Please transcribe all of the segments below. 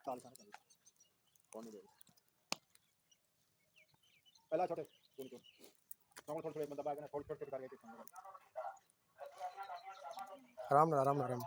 साल साल का कौन दे पहला छोटे कौन को थोड़ा थोड़ा मतलब आगे ना थोड़ा छोटे छोटे करके आराम आराम आराम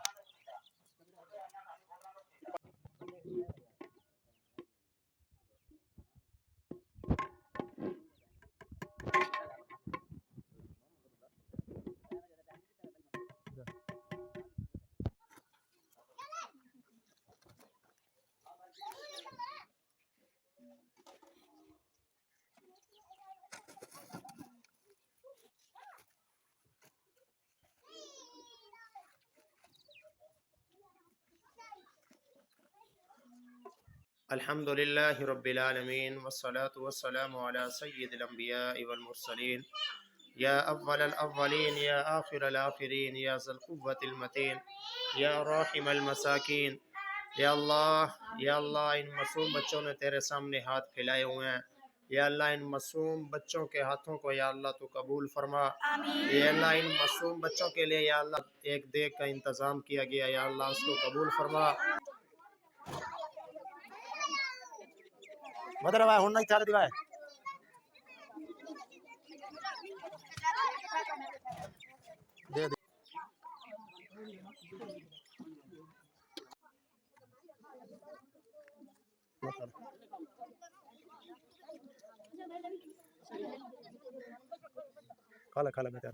अल्हम्दुलिल्लाहि रब्बिल आलमीन वस्सलातु वस्सलामु अला सय्यिदिल अंबिया'i वल मुरसलीन या अव्वलल अव्वलीन या आखिरल आखिरीन या ज़ल कुव्वतिल मतीन या राहिमल मसाकीन। या अल्लाह इन मासूम बच्चों ने तेरे सामने हाथ फैलाए हुए हैं। या अल्लाह इन मासूम बच्चों के हाथों को या अल्लाह तू कबूल फरमा। या अल्लाह इन मासूम बच्चों के लिए या अल्लाह एक देग का इंतज़ाम किया गया, या अल्लाह उसको कबूल फरमा। मदर भाई हुन नहीं चार दिवाए दे दे खाला खाला बेटा